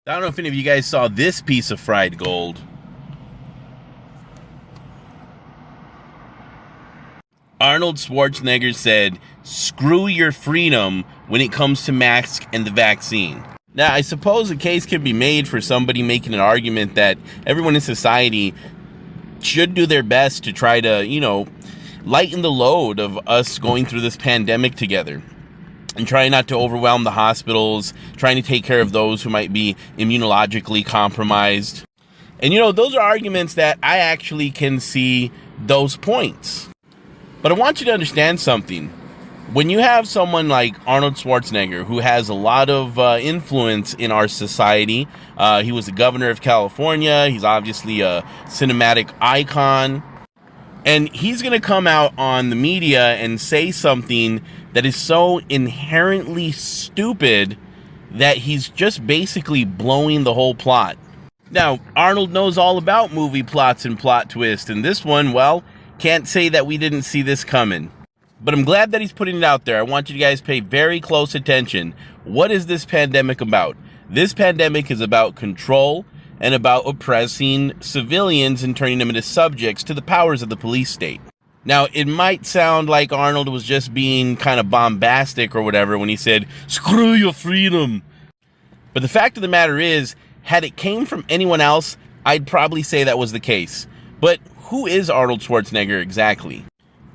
I don't know if any of you guys saw this piece of fried gold. Arnold Schwarzenegger said, "Screw your freedom when it comes to masks and the vaccine." Now, I suppose a case can be made for somebody making an argument that everyone in society should do their best to try to, lighten the load of us going through this pandemic together. And trying not to overwhelm the hospitals, trying to take care of those who might be immunologically compromised. And those are arguments that I actually can see those points. But I want you to understand something. When you have someone like Arnold Schwarzenegger, who has a lot of influence in our society, he was the governor of California, he's obviously a cinematic icon, and he's going to come out on the media and say something that is so inherently stupid that he's just basically blowing the whole plot. Now, Arnold knows all about movie plots and plot twists, and this one, well, can't say that we didn't see this coming. But I'm glad that he's putting it out there. I want you guys to pay very close attention. What is this pandemic about? This pandemic is about control and about oppressing civilians and turning them into subjects to the powers of the police state. Now, it might sound like Arnold was just being kind of bombastic or whatever when he said, "Screw your freedom." But the fact of the matter is, had it came from anyone else, I'd probably say that was the case. But who is Arnold Schwarzenegger exactly?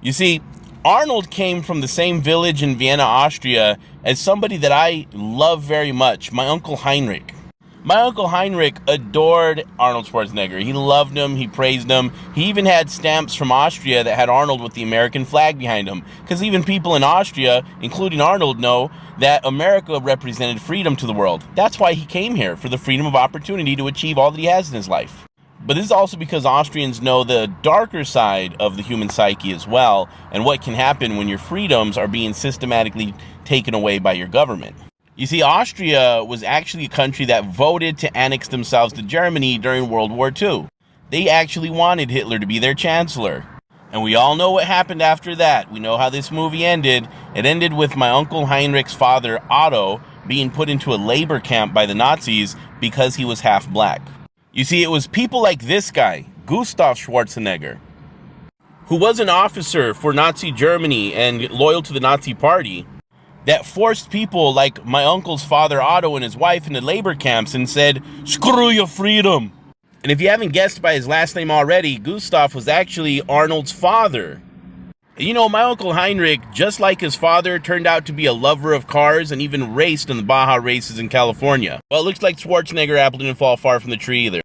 You see, Arnold came from the same village in Vienna, Austria, as somebody that I love very much, my Uncle Heinrich. My Uncle Heinrich adored Arnold Schwarzenegger. He loved him, he praised him. He even had stamps from Austria that had Arnold with the American flag behind him. Because even people in Austria, including Arnold, know that America represented freedom to the world. That's why he came here, for the freedom of opportunity to achieve all that he has in his life. But this is also because Austrians know the darker side of the human psyche as well, and what can happen when your freedoms are being systematically taken away by your government. You see, Austria was actually a country that voted to annex themselves to Germany during World War II. They actually wanted Hitler to be their chancellor. And we all know what happened after that. We know how this movie ended. It ended with my Uncle Heinrich's father, Otto, being put into a labor camp by the Nazis because he was half black. You see, it was people like this guy, Gustav Schwarzenegger, who was an officer for Nazi Germany and loyal to the Nazi Party, that forced people like my uncle's father Otto and his wife into labor camps and said, "Screw your freedom." And if you haven't guessed by his last name already, Gustav was actually Arnold's father. My Uncle Heinrich, just like his father, turned out to be a lover of cars and even raced in the Baja races in California. Well, it looks like Schwarzenegger apple didn't fall far from the tree either.